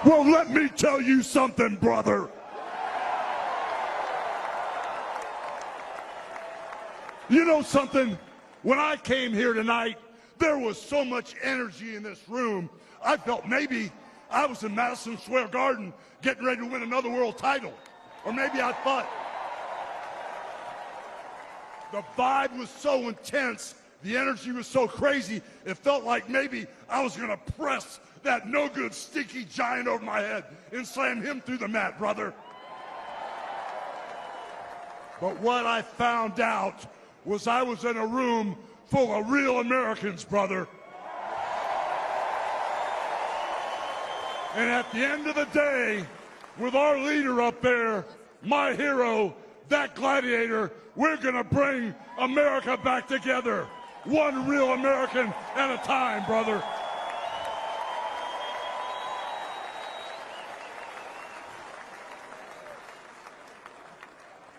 Well, let me tell you something, brother. You know something? When I came here tonight, there was so much energy in this room. I felt maybe I was in Madison Square Garden getting ready to win another world title. Or maybe I thought the vibe was so intense, the energy was so crazy, it felt like maybe I was going to press that no-good, stinky giant over my head and slam him through the mat, brother. But what I found out was I was in a room full of real Americans, brother. And at the end of the day, with our leader up there, my hero, that gladiator, we're gonna bring America back together. One real American at a time, brother.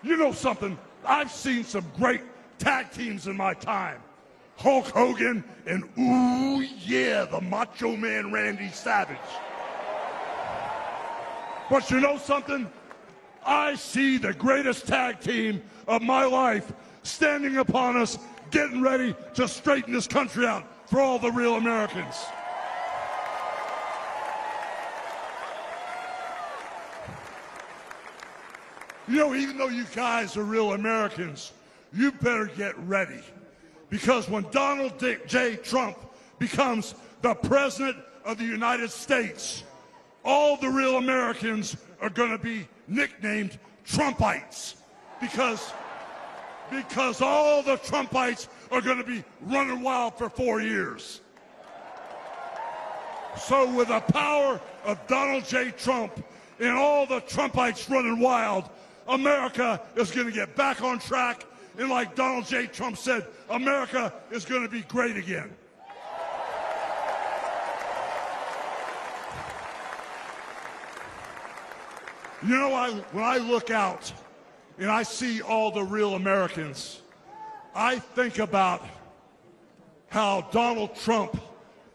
You know something? I've seen some great tag teams in my time. Hulk Hogan and, ooh yeah, the Macho Man Randy Savage. But you know something? I see the greatest tag team of my life standing upon us, getting ready to straighten this country out for all the real Americans. You know, even though you guys are real Americans, you better get ready. Because when Donald J. Trump becomes the President of the United States, all the real Americans are going to be nicknamed Trumpites. Because all the Trumpites are going to be running wild for 4 years. So with the power of Donald J. Trump and all the Trumpites running wild, America is going to get back on track. And like Donald J. Trump said, America is going to be great again. You know, when I look out and I see all the real Americans, I think about how Donald Trump,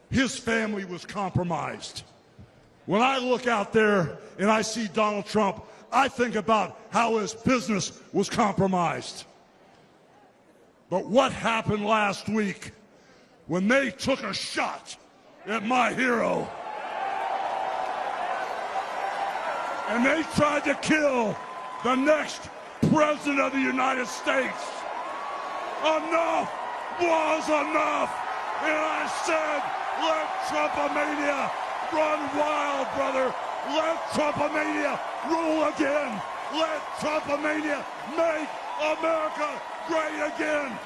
his family was compromised. When I look out there and I see Donald Trump, I think about how his business was compromised. But what happened last week when they took a shot at my hero and they tried to kill the next President of the United States? Enough was enough. And I said, let Trumpomania run wild, brother. Let Trumpomania rule again. Let Trumpomania make America great again.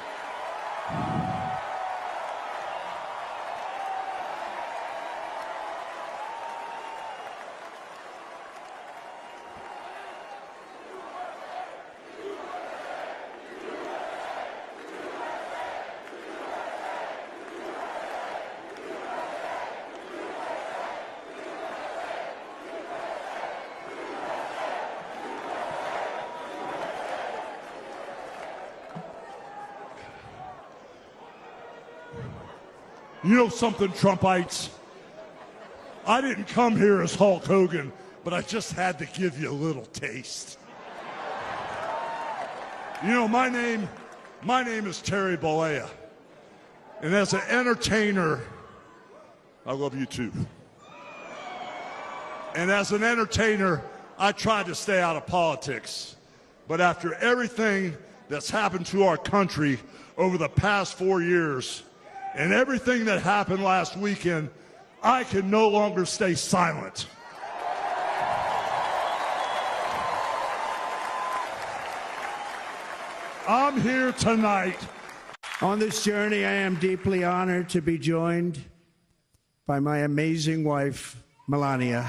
You know something, Trumpites? I didn't come here as Hulk Hogan, but I just had to give you a little taste. You know, my name is Terry Bollea. And as an entertainer, I love you too. And as an entertainer, I tried to stay out of politics. But after everything that's happened to our country over the past 4 years, and everything that happened last weekend, I can no longer stay silent. I'm here tonight. On this journey, I am deeply honored to be joined by my amazing wife, Melania.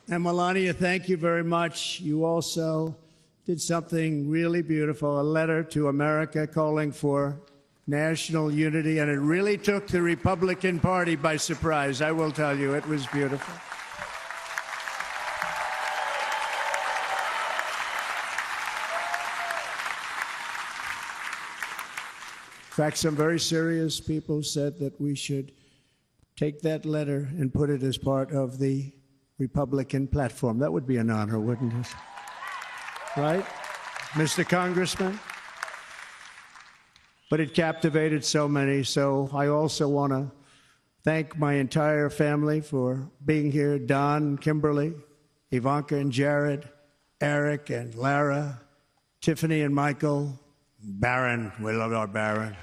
And Melania, thank you very much. You also did something really beautiful, a letter to America calling for national unity, and it really took the Republican Party by surprise. I will tell you, it was beautiful. In fact, some very serious people said that we should take that letter and put it as part of the Republican platform. That would be an honor, wouldn't it? Right, Mr. Congressman? But it captivated so many, so I also want to thank my entire family for being here. Don, Kimberly, Ivanka and Jared, Eric and Lara, Tiffany and Michael, Barron. We love our Barron.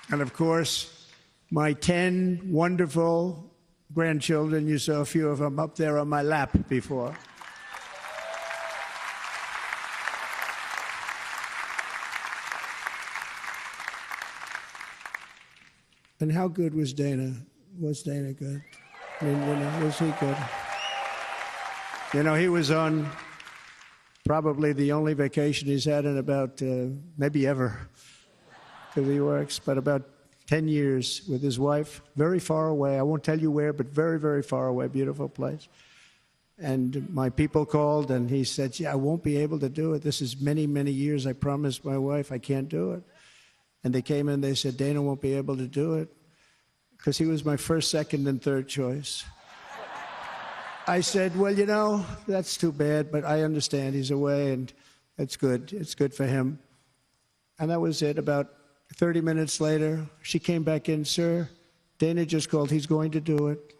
And of course, my 10 wonderful grandchildren. You saw a few of them up there on my lap before. And how good was Dana? Was Dana good? I mean, was he good? You know, he was on probably the only vacation he's had in about, maybe ever, because he works, but about 10 years with his wife, very far away. I won't tell you where, but very, very far away, beautiful place. And my people called, and he said, yeah, I won't be able to do it. This is many, many years. I promised my wife I can't do it. And they came in, they said, Dana won't be able to do it, because he was my first, second, and third choice. I said, well, you know, that's too bad, but I understand he's away, and it's good. It's good for him. And that was it. About 30 minutes later, she came back in, sir, Dana just called. He's going to do it.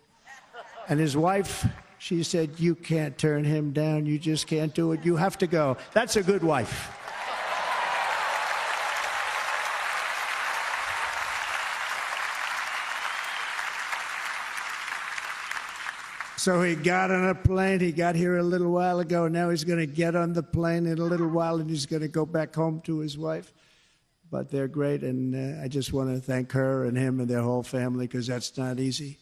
And his wife, she said, you can't turn him down. You just can't do it. You have to go. That's a good wife. So he got on a plane. He got here a little while ago. Now he's going to get on the plane in a little while, and he's going to go back home to his wife. But they're great, and I just want to thank her and him and their whole family, because that's not easy.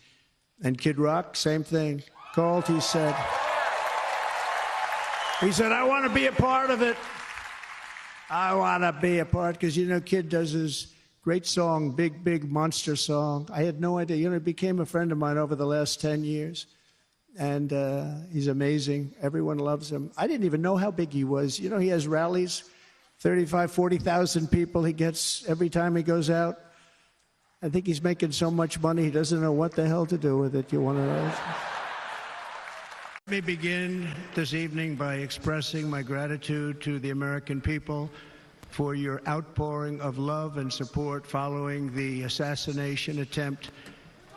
And Kid Rock, same thing. Called, he said, I want to be a part of it. I want to be a part, because, you know, Kid does his great song, Big, Big Monster Song. I had no idea. You know, he became a friend of mine over the last 10 years. And he's amazing. Everyone loves him. I didn't even know how big he was. You know, he has rallies, 35, 40,000 people he gets every time he goes out. I think he's making so much money, he doesn't know what the hell to do with it. You want to know? Let me begin this evening by expressing my gratitude to the American people for your outpouring of love and support following the assassination attempt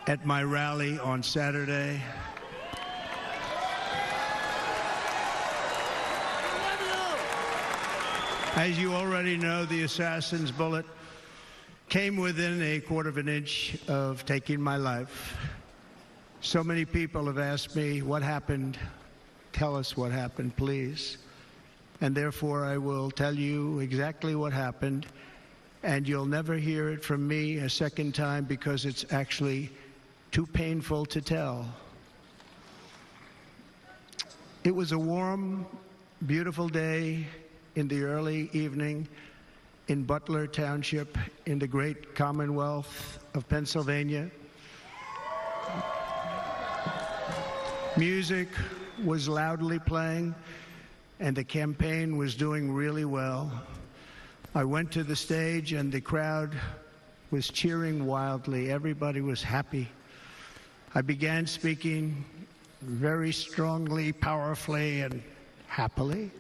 at my rally on Saturday. As you already know, the assassin's bullet came within a quarter of an inch of taking my life. So many people have asked me, what happened? Tell us what happened, please. And therefore, I will tell you exactly what happened, and you'll never hear it from me a second time, because it's actually too painful to tell. It was a warm, beautiful day in the early evening in Butler Township in the great Commonwealth of Pennsylvania. Music was loudly playing, and the campaign was doing really well. I went to the stage, and the crowd was cheering wildly. Everybody was happy. I began speaking very strongly, powerfully, and happily,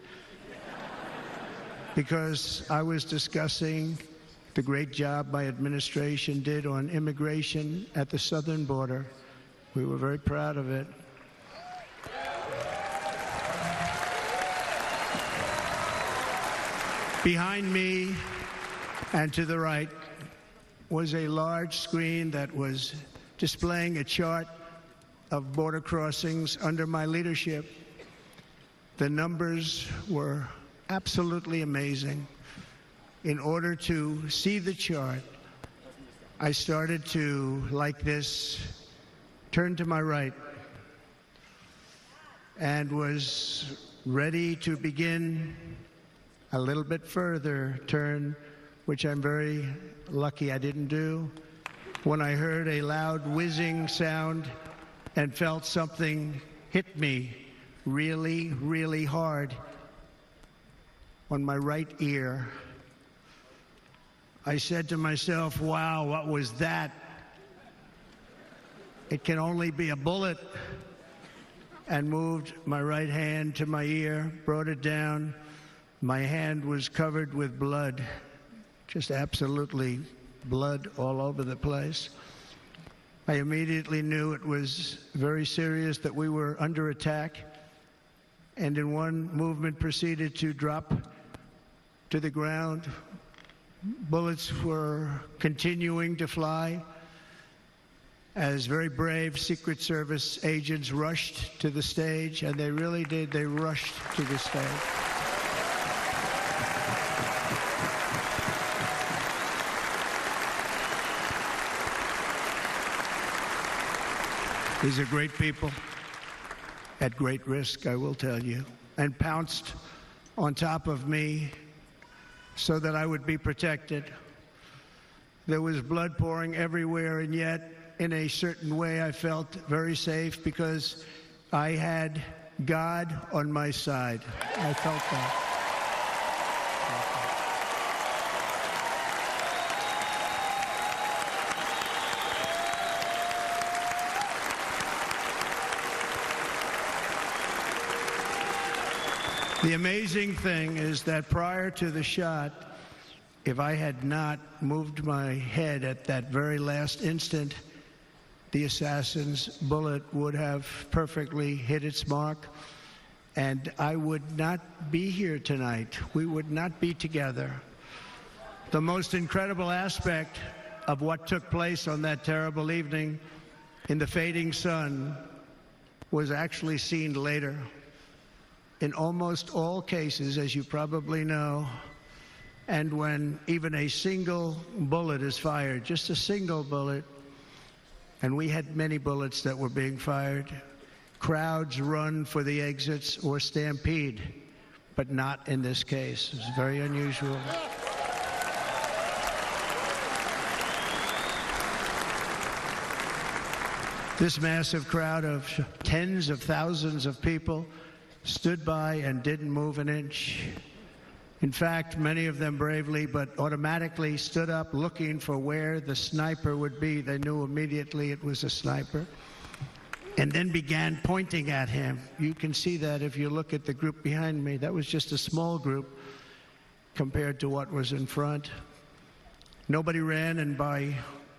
because I was discussing the great job my administration did on immigration at the southern border. We were very proud of it. Behind me and to the right was a large screen that was displaying a chart of border crossings under my leadership. The numbers were absolutely amazing. In order to see the chart, I started to, like this, turn to my right. and was ready to begin a little bit further turn, which I'm very lucky I didn't do, when I heard a loud whizzing sound and felt something hit me really, really hard on my right ear. I said to myself, wow, what was that? It can only be a bullet. And moved my right hand to my ear, brought it down. My hand was covered with blood, just absolutely blood all over the place. I immediately knew it was very serious, that we were under attack, and in one movement proceeded to drop to the ground. Bullets were continuing to fly as very brave Secret Service agents rushed to the stage, and they really did. They rushed to the stage. These are great people, at great risk, I will tell you, and pounced on top of me so that I would be protected. There was blood pouring everywhere, and yet, in a certain way, I felt very safe because I had God on my side. I felt that. The amazing thing is that prior to the shot, if I had not moved my head at that very last instant, the assassin's bullet would have perfectly hit its mark, and I would not be here tonight. We would not be together. The most incredible aspect of what took place on that terrible evening in the fading sun was actually seen later. In almost all cases, as you probably know, and when even a single bullet is fired, just a single bullet, and we had many bullets that were being fired, crowds run for the exits or stampede, but not in this case. It's very unusual. This massive crowd of tens of thousands of people stood by and didn't move an inch. In fact, many of them bravely but automatically stood up looking for where the sniper would be. They knew immediately it was a sniper, and then began pointing at him. You can see that if you look at the group behind me. That was just a small group compared to what was in front. Nobody ran, and by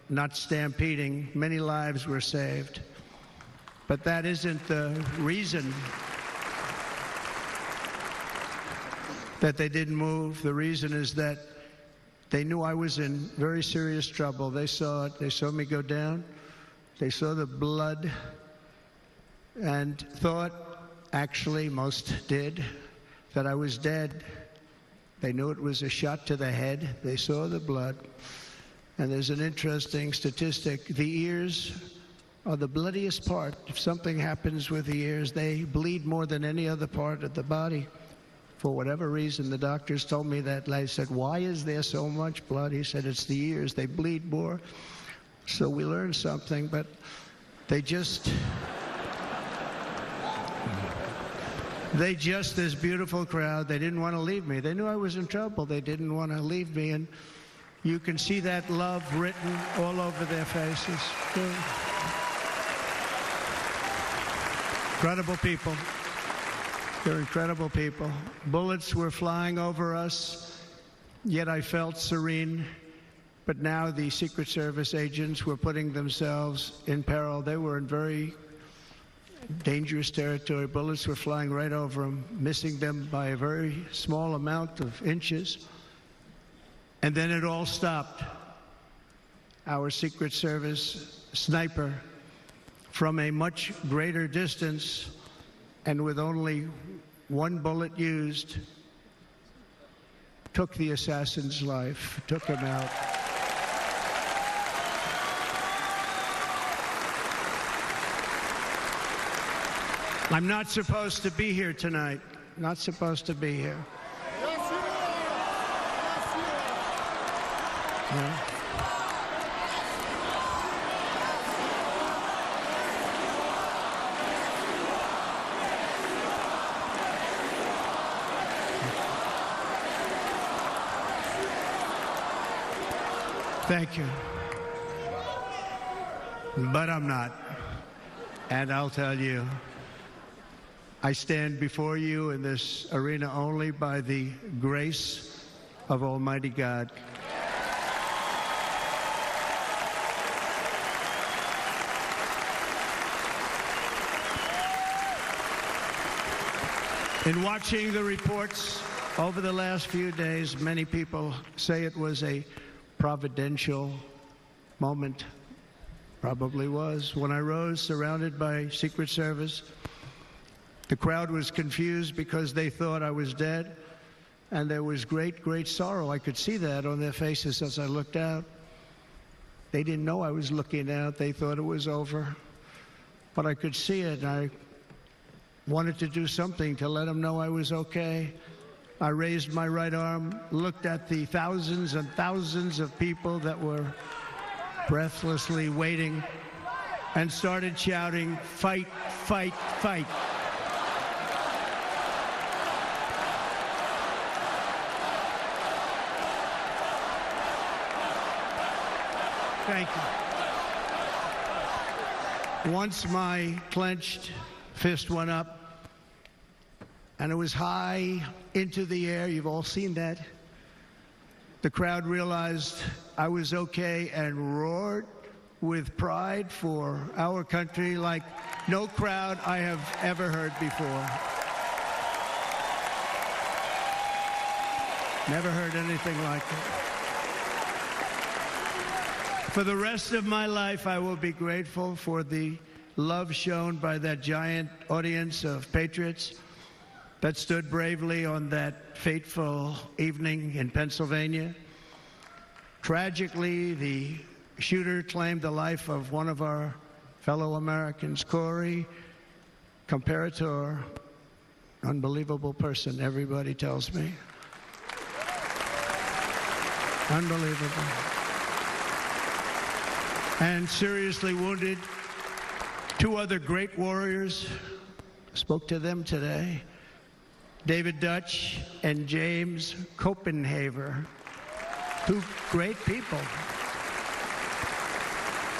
not stampeding, many lives were saved. But that isn't the reason that they didn't move. The reason is that they knew I was in very serious trouble. They saw it. They saw me go down. They saw the blood and thought, actually most did, that I was dead. They knew it was a shot to the head. They saw the blood. And there's an interesting statistic. The ears are the bloodiest part. If something happens with the ears, they bleed more than any other part of the body. For whatever reason, the doctors told me that. I said, why is there so much blood? He said, it's the ears. They bleed more. So we learned something, but they just, this beautiful crowd, they didn't want to leave me. They knew I was in trouble. They didn't want to leave me. And you can see that love written all over their faces. Incredible people. They're incredible people. Bullets were flying over us, yet I felt serene. But now the Secret Service agents were putting themselves in peril. They were in very dangerous territory. Bullets were flying right over them, missing them by a very small amount of inches. And then it all stopped. Our Secret Service sniper, from a much greater distance, and with only one bullet used, took the assassin's life, took him out. I'm not supposed to be here tonight. Not supposed to be here. Yes, you are. Yes, you are. Yeah. Thank you. But I'm not. And I'll tell you, I stand before you in this arena only by the grace of Almighty God. In watching the reports over the last few days, many people say it was a providential moment. Probably was. When I rose, surrounded by Secret Service, the crowd was confused because they thought I was dead, and there was great, great sorrow. I could see that on their faces as I looked out. They didn't know I was looking out. They thought it was over. But I could see it, and I wanted to do something to let them know I was okay. I raised my right arm, looked at the thousands and thousands of people that were breathlessly waiting, and started shouting, "Fight, fight, fight." Thank you. Once my clenched fist went up, and it was high into the air. You've all seen that. The crowd realized I was okay and roared with pride for our country like no crowd I have ever heard before. Never heard anything like it. For the rest of my life, I will be grateful for the love shown by that giant audience of patriots that stood bravely on that fateful evening in Pennsylvania. Tragically, the shooter claimed the life of one of our fellow Americans, Corey Comparator. Unbelievable person, everybody tells me. Unbelievable. And seriously wounded, two other great warriors. Spoke to them today. David Dutch and James Copenhaver, two great people.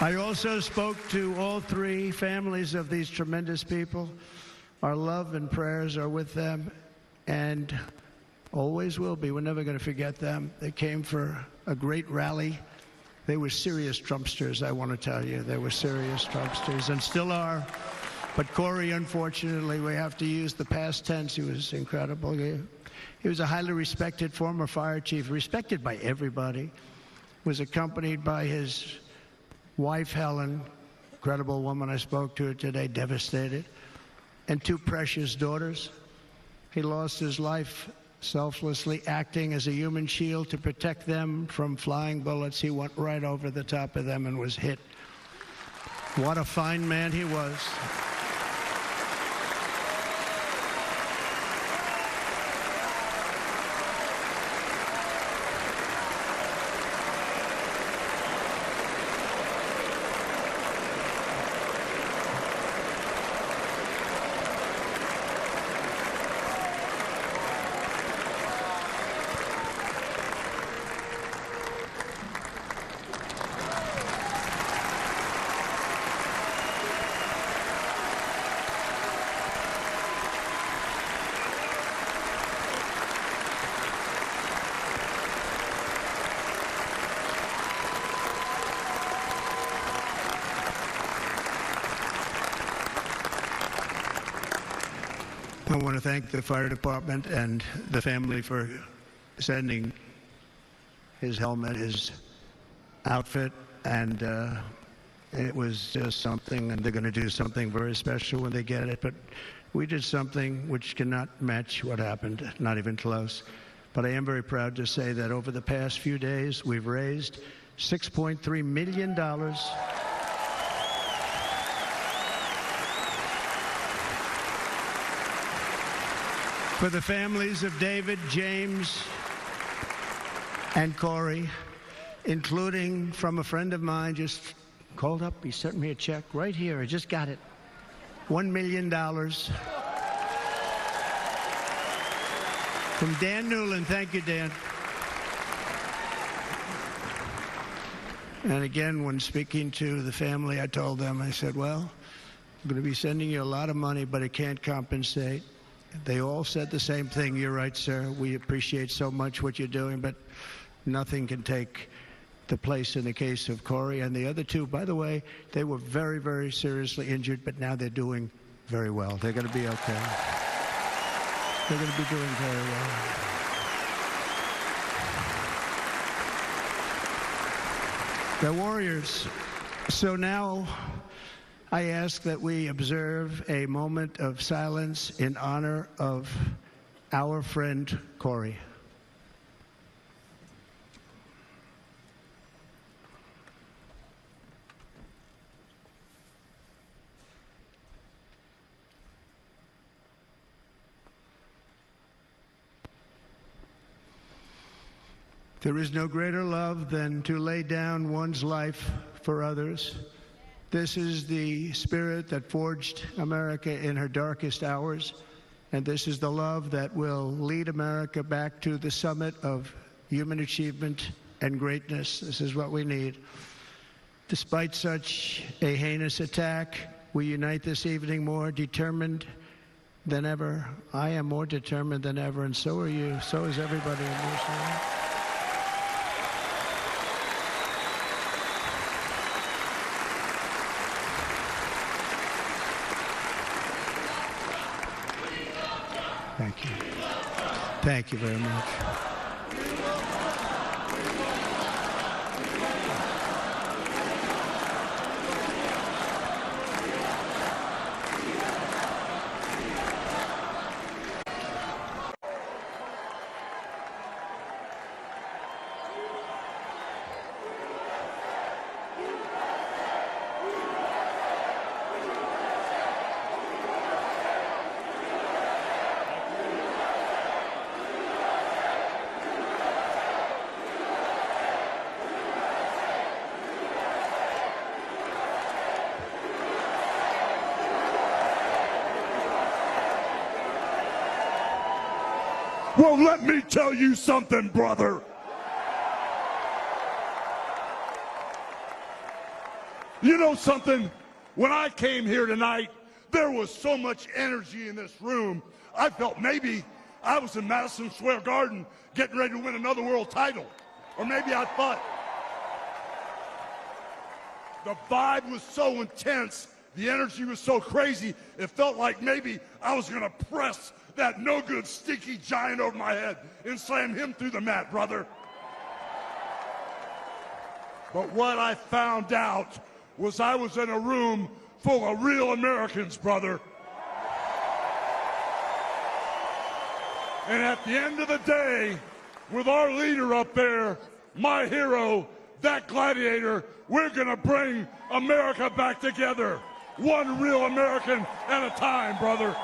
I also spoke to all three families of these tremendous people. Our love and prayers are with them, and always will be. We're never going to forget them. They came for a great rally. They were serious Trumpsters, I want to tell you. They were serious Trumpsters, and still are. But Corey, unfortunately, we have to use the past tense. He was incredible. He was a highly respected former fire chief, respected by everybody. Was accompanied by his wife, Helen, incredible woman. I spoke to her today, devastated, and two precious daughters. He lost his life selflessly, acting as a human shield to protect them from flying bullets. He went right over the top of them and was hit. What a fine man he was. I want to thank the fire department and the family for sending his helmet, his outfit, and it was just something, and they're going to do something very special when they get it. But we did something which cannot match what happened, not even close. But I am very proud to say that over the past few days, we've raised $6.3 million. For the families of David, James, and Corey, including from a friend of mine, just called up, he sent me a check right here, I just got it, $1 million. From Dan Newland. Thank you, Dan. And again, when speaking to the family, I told them, I said, well, I'm going to be sending you a lot of money, but it can't compensate. They all said the same thing. You're right, sir. We appreciate so much what you're doing, but nothing can take the place in the case of Corey and the other two. By the way, they were very, very seriously injured, but now they're doing very well. They're going to be okay. They're going to be doing very well. They're warriors. So now I ask that we observe a moment of silence in honor of our friend Corey. There is no greater love than to lay down one's life for others. This is the spirit that forged America in her darkest hours, and this is the love that will lead America back to the summit of human achievement and greatness. This is what we need. Despite such a heinous attack, we unite this evening more determined than ever. I am more determined than ever, and so are you. So is everybody in this room. Thank you. Thank you very much. Well, let me tell you something, brother. You know something? When I came here tonight, there was so much energy in this room. I felt maybe I was in Madison Square Garden getting ready to win another world title. Or maybe I thought the vibe was so intense, the energy was so crazy, it felt like maybe I was going to press that no-good, stinky giant over my head and slam him through the mat, brother. But what I found out was I was in a room full of real Americans, brother. And at the end of the day, with our leader up there, my hero, that gladiator, we're gonna bring America back together. One real American at a time, brother.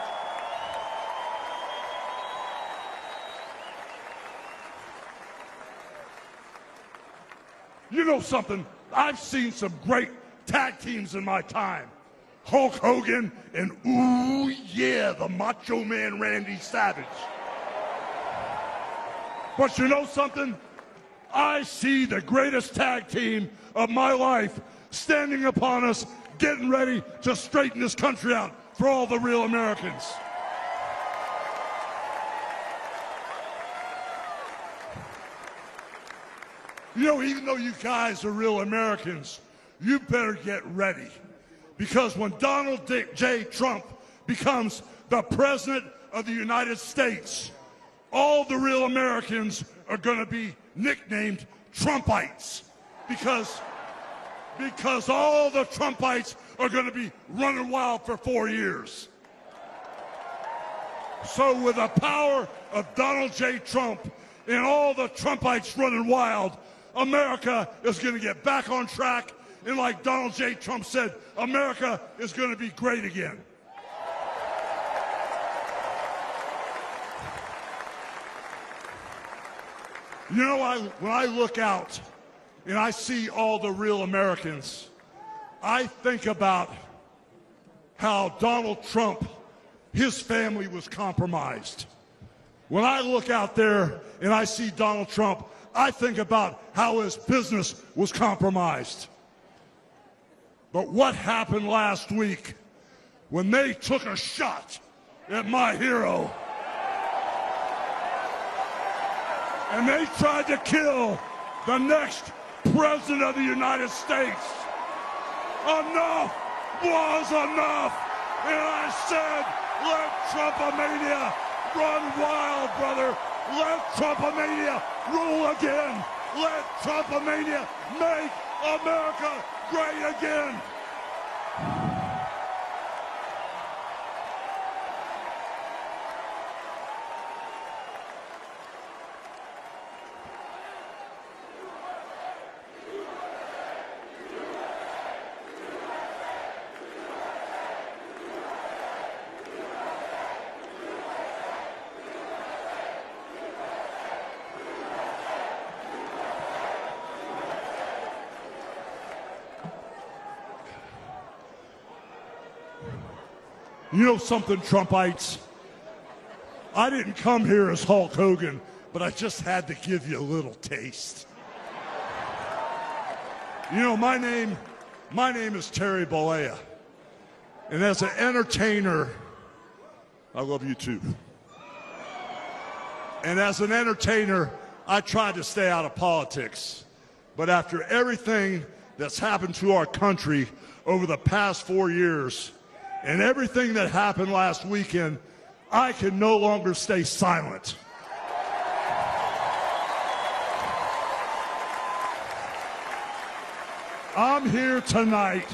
You know something? I've seen some great tag teams in my time. Hulk Hogan and, ooh, yeah, the Macho Man Randy Savage. But you know something? I see the greatest tag team of my life standing upon us, getting ready to straighten this country out for all the real Americans. You know, even though you guys are real Americans, you better get ready. Because when Donald J. Trump becomes the President of the United States, all the real Americans are going to be nicknamed Trumpites. Because all the Trumpites are going to be running wild for 4 years. So with the power of Donald J. Trump and all the Trumpites running wild, America is going to get back on track, and like Donald J. Trump said, America is going to be great again. You know, when I look out and I see all the real Americans, I think about how Donald Trump, his family was compromised. When I look out there and I see Donald Trump, I think about how his business was compromised. But what happened last week when they took a shot at my hero and they tried to kill the next president of the United States? Enough was enough. And I said, let Trumpomania run wild, brother. Let Trumpomania rule again. Let Trumpomania make America great again. You know something, Trumpites? I didn't come here as Hulk Hogan, but I just had to give you a little taste. You know, my name is Terry Bollea. And as an entertainer, I love you too. And as an entertainer, I tried to stay out of politics. But after everything that's happened to our country over the past 4 years, and everything that happened last weekend, I can no longer stay silent. I'm here tonight